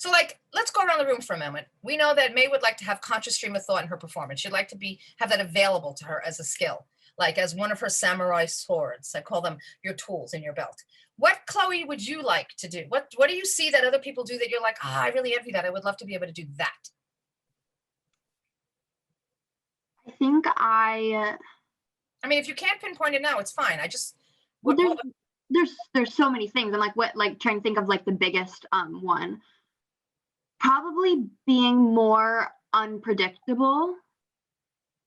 So like, let's go around the room for a moment. We know that May would like to have conscious stream of thought in her performance. She'd like to have that available to her as a skill, like as one of her samurai swords. I call them your tools in your belt. What, Chloe, would you like to do? What do you see that other people do that you're like, I really envy that. I would love to be able to do that. I think I mean, if you can't pinpoint it now, it's fine. I just, well, there's so many things. I'm like trying to think of like the biggest one. Probably being more unpredictable,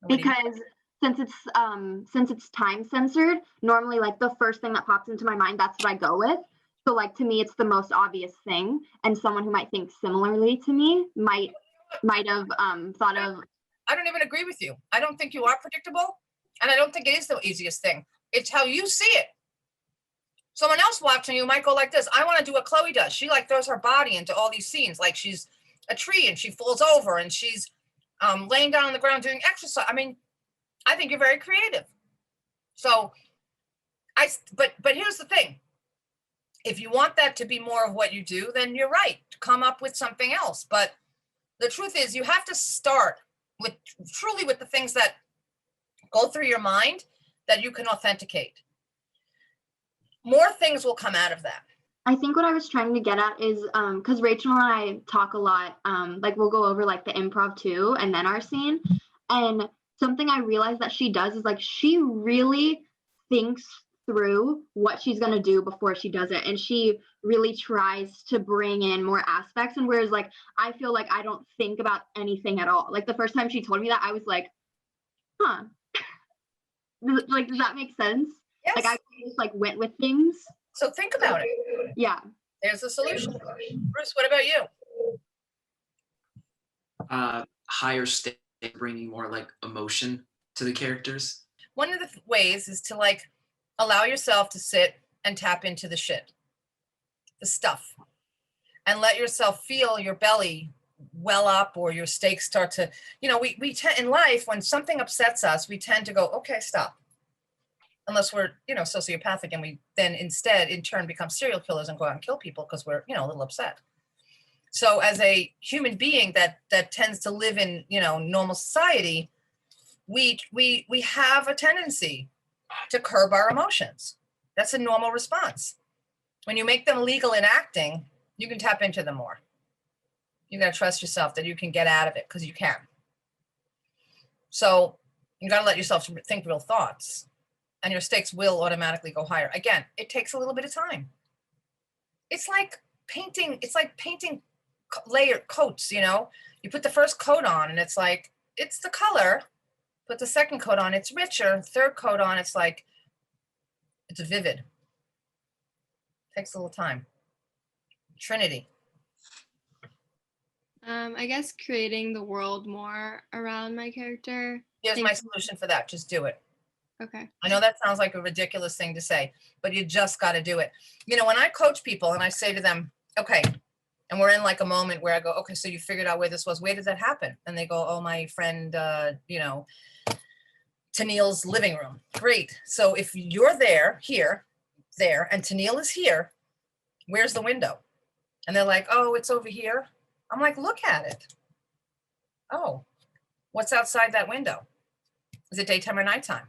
because since it's time censored, normally like the first thing that pops into my mind, that's what I go with. So like to me, it's the most obvious thing, and someone who might think similarly to me might have thought of. I don't even agree with you. I don't think you are predictable, and I don't think it is the easiest thing. It's how you see it. Someone else watching you might go like this. I want to do what Chloe does. She like throws her body into all these scenes, like she's a tree and she falls over and she's laying down on the ground doing exercise. I mean, I think you're very creative. So but here's the thing. If you want that to be more of what you do, then you're right. Come up with something else. But the truth is you have to start with the things that go through your mind that you can authenticate. More things will come out of that. I think what I was trying to get at is because Rachel and I talk a lot, like we'll go over like the improv too, and then our scene. And something I realized that she does is like she really thinks through what she's going to do before she does it. And she really tries to bring in more aspects. And whereas like, I feel like I don't think about anything at all. Like the first time she told me that, I was like, huh. Like, does that make sense? Yes. Like I just like went with things. So think about it. Yeah. There's a solution. Bruce, what about you? Higher state, bringing more like emotion to the characters. One of the ways is to like allow yourself to sit and tap into the shit, the stuff, and let yourself feel your belly well up, or your steaks start to, we tend in life, when something upsets us, we tend to go, okay, stop. Unless we're, sociopathic, and we then instead in turn become serial killers and go out and kill people because we're, a little upset. So as a human being that tends to live in, normal society, we have a tendency to curb our emotions. That's a normal response. When you make them legal in acting, you can tap into them more. You got to trust yourself that you can get out of it, because you can. So you got to let yourself think real thoughts, and your stakes will automatically go higher. Again, it takes a little bit of time. It's like painting. It's like painting layer coats. You put the first coat on, and it's like it's the color. Put the second coat on, it's richer. Third coat on, it's like it's vivid. Takes a little time. Trinity. I guess creating the world more around my character. Here's my solution for that. Just do it. Okay. I know that sounds like a ridiculous thing to say, but you just got to do it. When I coach people and I say to them, okay, and we're in like a moment where I go, okay, so you figured out where this was. Where did that happen? And they go, oh, my friend, Tennille's living room. Great. So if you're there, and Tennille is here, where's the window? And they're like, oh, it's over here. I'm like, look at it. Oh, what's outside that window? Is it daytime or nighttime?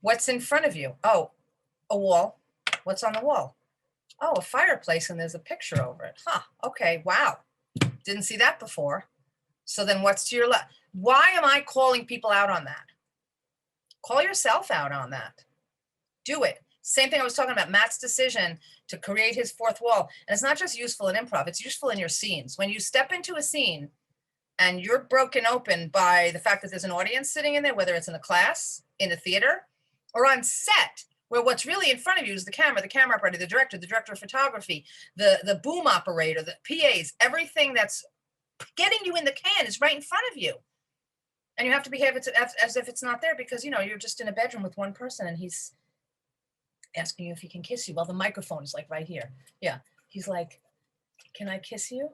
What's in front of you? Oh, a wall. What's on the wall? Oh, a fireplace, and there's a picture over it. Huh, okay, wow. Didn't see that before. So then what's to your left? Why am I calling people out on that? Call yourself out on that. Do it. Same thing I was talking about, Matt's decision to create his fourth wall. And it's not just useful in improv, it's useful in your scenes. When you step into a scene and you're broken open by the fact that there's an audience sitting in there, whether it's in a class, in a theater, or on set, where what's really in front of you is the camera operator, the director of photography, the boom operator, the PAs, everything that's getting you in the can is right in front of you. And you have to behave as if it's not there, because, you're just in a bedroom with one person and he's asking you if he can kiss you. Well, the microphone is like right here. Yeah. He's like, can I kiss you?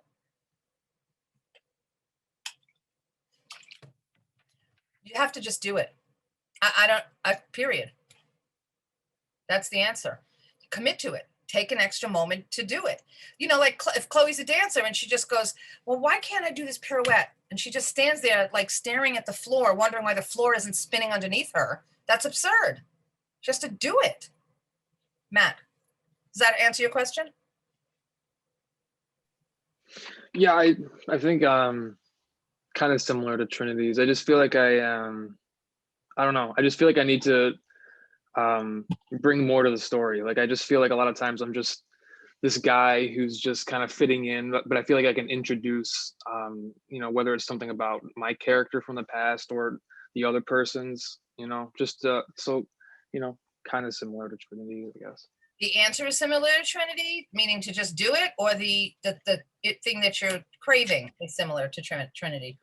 You have to just do it. Period. That's the answer. Commit to it. take an extra moment to do it. You know, like if Chloe's a dancer and she just goes, well, why can't I do this pirouette? And she just stands there like staring at the floor, wondering why the floor isn't spinning underneath her. That's absurd. Just to do it. Matt, does that answer your question? Yeah, I think kind of similar to Trinity's. I just feel like I don't know. I just feel like I need to bring more to the story. Like I just feel like a lot of times I'm just this guy who's just kind of fitting in, but I feel like I can introduce you know, whether it's something about my character from the past or the other person's, you know, just so, you know, kind of similar to Trinity, I guess. The answer is similar to Trinity, meaning to just do it, or the thing that you're craving is similar to Trinity?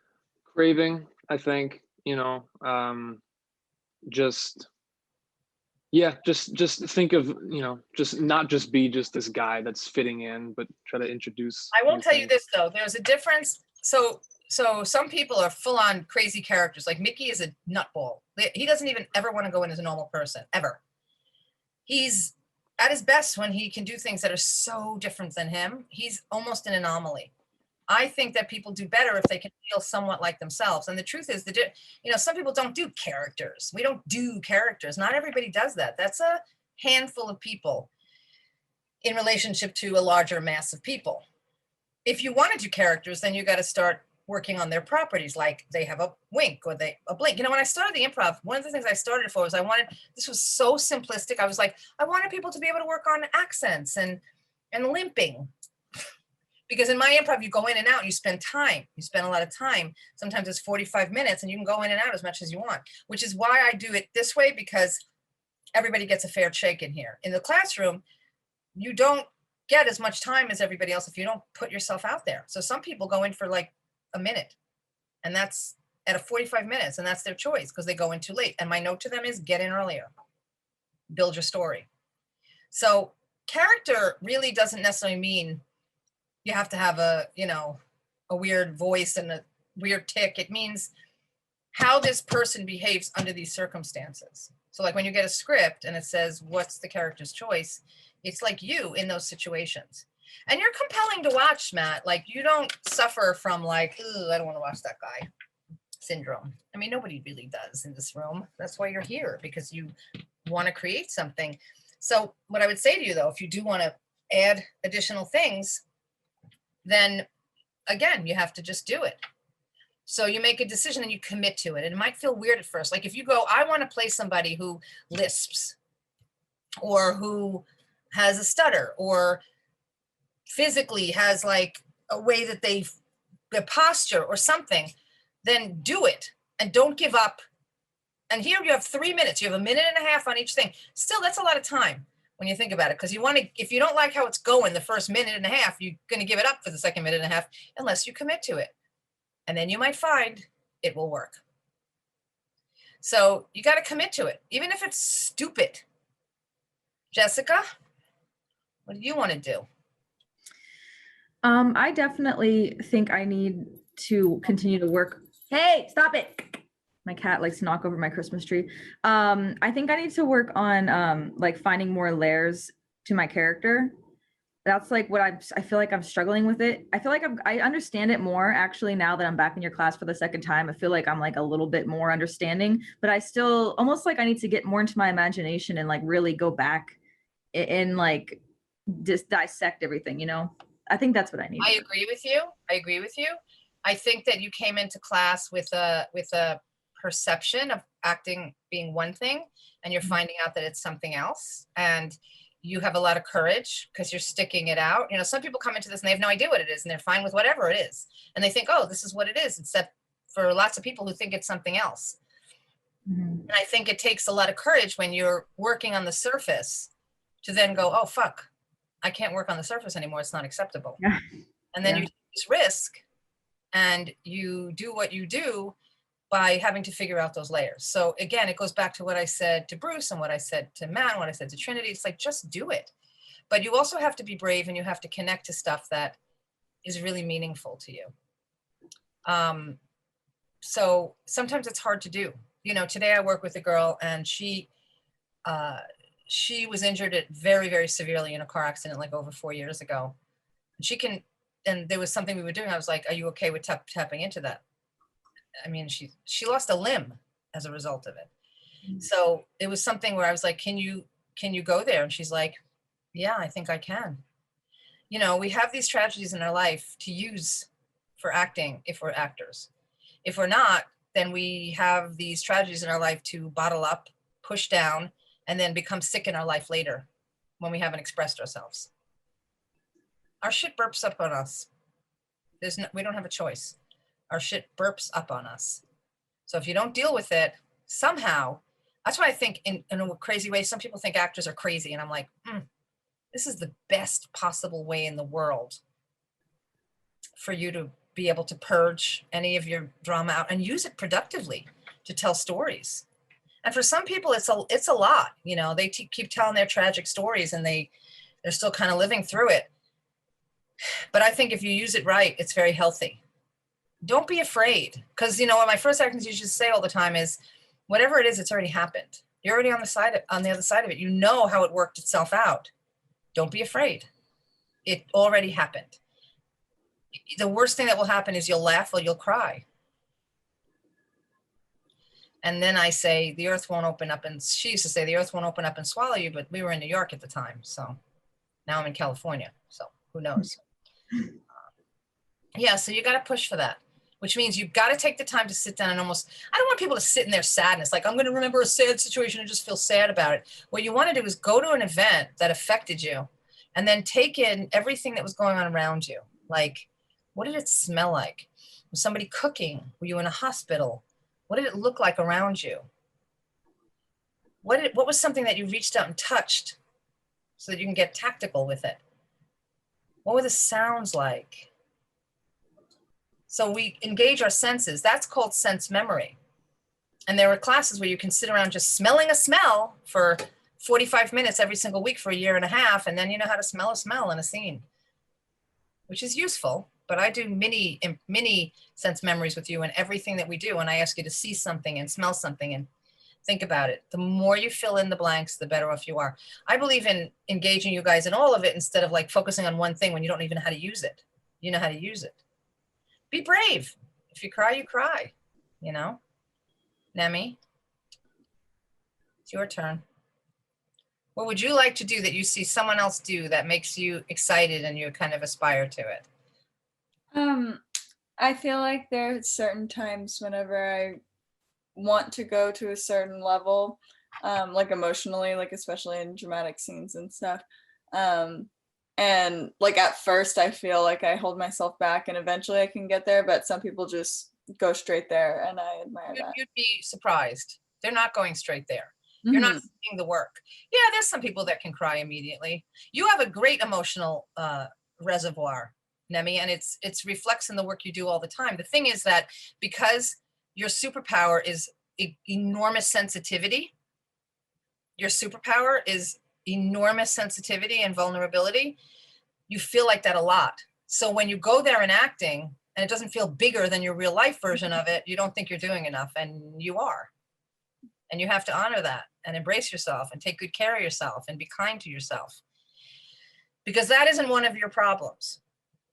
Craving, I think, you know, just yeah, just think of, you know, just not just be just this guy that's fitting in, but try to introduce. I will new tell you things. this though, there's a difference. So some people are full on crazy characters. Like Mickey is a nutball. He doesn't even ever want to go in as a normal person, ever. He's at his best when he can do things that are so different than him. He's almost an anomaly. I think that people do better if they can feel somewhat like themselves. And the truth is that, you know, some people don't do characters. We don't do characters. Not everybody does that. That's a handful of people in relationship to a larger mass of people. If you want to do characters, then you got to start working on their properties, like they have a wink or a blink. You know, when I started the improv, one of the things I started for was this was so simplistic. I was like, I wanted people to be able to work on accents and limping. Because in my improv, you go in and out, and you spend time. You spend a lot of time. Sometimes it's 45 minutes and you can go in and out as much as you want, which is why I do it this way, because everybody gets a fair shake in here. In the classroom, you don't get as much time as everybody else if you don't put yourself out there. So some people go in for like a minute, and that's at a 45 minutes, and that's their choice because they go in too late. And my note to them is get in earlier, build your story. So character really doesn't necessarily mean you have to have a, you know, a weird voice and a weird tick. It means how this person behaves under these circumstances. So like when you get a script and it says, what's the character's choice? It's like you in those situations. And you're compelling to watch, Matt. Like you don't suffer from like, I don't want to watch that guy syndrome. I mean, nobody really does in this room. That's why you're here, because you want to create something. So what I would say to you though, if you do want to add additional things, then again, you have to just do it. So you make a decision and you commit to it. And it might feel weird at first. Like if you go, I want to play somebody who lisps or who has a stutter or physically has like a way that their posture or something, then do it and don't give up. And here you have 3 minutes. You have a minute and a half on each thing. Still, that's a lot of time when you think about it, because you want to, if you don't like how it's going the first minute and a half, you're going to give it up for the second minute and a half unless you commit to it. And then you might find it will work. So you got to commit to it, even if it's stupid. Jessica, what do you want to do? I definitely think I need to continue to work. Hey, stop it. My cat likes to knock over my Christmas tree. I think I need to work on like finding more layers to my character. That's like what I feel like I'm struggling with it. I feel like I understand it more actually now that I'm back in your class for the second time. I feel like I'm like a little bit more understanding, but I still almost like I need to get more into my imagination and like really go back and like just dissect everything, you know? I think that's what I need. I agree with you. I think that you came into class with a perception of acting being one thing, and you're finding out that it's something else. And you have a lot of courage because you're sticking it out. You know, some people come into this and they have no idea what it is and they're fine with whatever it is. And they think, oh, this is what it is, except for lots of people who think it's something else. And I think it takes a lot of courage when you're working on the surface to then go, oh, fuck, I can't work on the surface anymore. It's not acceptable. Yeah. And then Yeah. you take this risk and you do what you do by having to figure out those layers. So again, it goes back to what I said to Bruce and what I said to Matt, and what I said to Trinity. It's like, just do it. But you also have to be brave and you have to connect to stuff that is really meaningful to you. So sometimes it's hard to do. You know, today I work with a girl and she she was injured it very, very severely in a car accident like over 4 years ago. And there was something we were doing. I was like, are you okay with tapping into that? I mean, she lost a limb as a result of it. So it was something where I was like, can you go there? And she's like, yeah, I think I can. You know, we have these tragedies in our life to use for acting if we're actors. If we're not, then we have these tragedies in our life to bottle up, push down, and then become sick in our life later when we haven't expressed ourselves. Our shit burps up on us. We don't have a choice. Our shit burps up on us. So if you don't deal with it, somehow, that's why I think in a crazy way, some people think actors are crazy. And I'm like, this is the best possible way in the world for you to be able to purge any of your drama out and use it productively to tell stories. And for some people, it's a lot, you know, they keep telling their tragic stories and they're still kind of living through it. But I think if you use it right, it's very healthy. Don't be afraid. Because, you know, what my first actors used to say all the time is, whatever it is, it's already happened. You're already on the other side of it. You know how it worked itself out. Don't be afraid. It already happened. The worst thing that will happen is you'll laugh or you'll cry. And then I say, the earth won't open up. And she used to say, the earth won't open up and swallow you. But we were in New York at the time. So now I'm in California. So who knows? Yeah, so you got to push for that, which means you've got to take the time to sit down and I don't want people to sit in their sadness. Like, I'm going to remember a sad situation and just feel sad about it. What you want to do is go to an event that affected you and then take in everything that was going on around you. Like, what did it smell like? Was somebody cooking? Were you in a hospital? What did it look like around you? What was something that you reached out and touched so that you can get tactical with it? What were the sounds like? So we engage our senses. That's called sense memory. And there are classes where you can sit around just smelling a smell for 45 minutes every single week for a year and a half. And then you know how to smell a smell in a scene, which is useful. But I do mini sense memories with you and everything that we do. And I ask you to see something and smell something and think about it. The more you fill in the blanks, the better off you are. I believe in engaging you guys in all of it instead of like focusing on one thing when you don't even know how to use it. You know how to use it. Be brave. If you cry, you cry, you know? Nemi, it's your turn. What would you like to do that you see someone else do that makes you excited and you kind of aspire to it? I feel like there are certain times whenever I want to go to a certain level, like emotionally, like especially in dramatic scenes and stuff. And like at first I feel like I hold myself back and eventually I can get there, but some people just go straight there and I admire that. You'd be surprised. They're not going straight there. You're not seeing the work. Yeah, there's some people that can cry immediately. You have a great emotional reservoir, Nemi, and it's reflects in the work you do all the time. The thing is that because your superpower is enormous sensitivity, your superpower is enormous sensitivity and vulnerability, you feel like that a lot. So when you go there in acting and it doesn't feel bigger than your real life version of it, you don't think you're doing enough, and you are. And you have to honor that and embrace yourself and take good care of yourself and be kind to yourself, because that isn't one of your problems.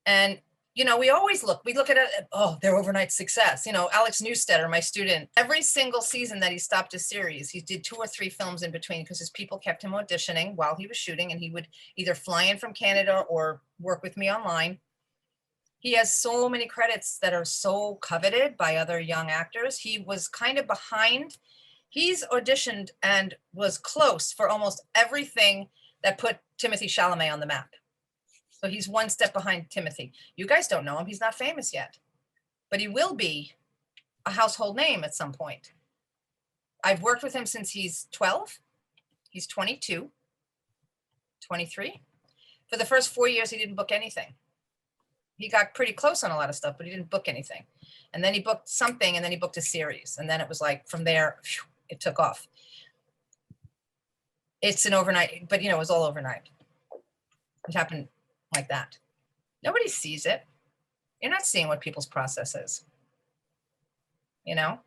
And you know, we look at it, oh, their overnight success. You know, Alex Newstetter, my student, every single season that he stopped a series, he did 2 or 3 films in between because his people kept him auditioning while he was shooting, and he would either fly in from Canada or work with me online. He has so many credits that are so coveted by other young actors. He was kind of behind. He's auditioned and was close for almost everything that put Timothy Chalamet on the map. So he's one step behind Timothy. You guys don't know him. He's not famous yet, but he will be a household name at some point. I've worked with him since he's 12. He's 22, 23. For the first 4 years, he didn't book anything. He got pretty close on a lot of stuff, but he didn't book anything. And then he booked something, and then he booked a series. And then it was like, from there, it took off. It's an overnight, but you know, it was all overnight. It happened like that. Nobody sees it. You're not seeing what people's process is, you know?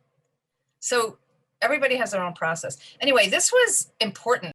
So everybody has their own process. Anyway, this was important.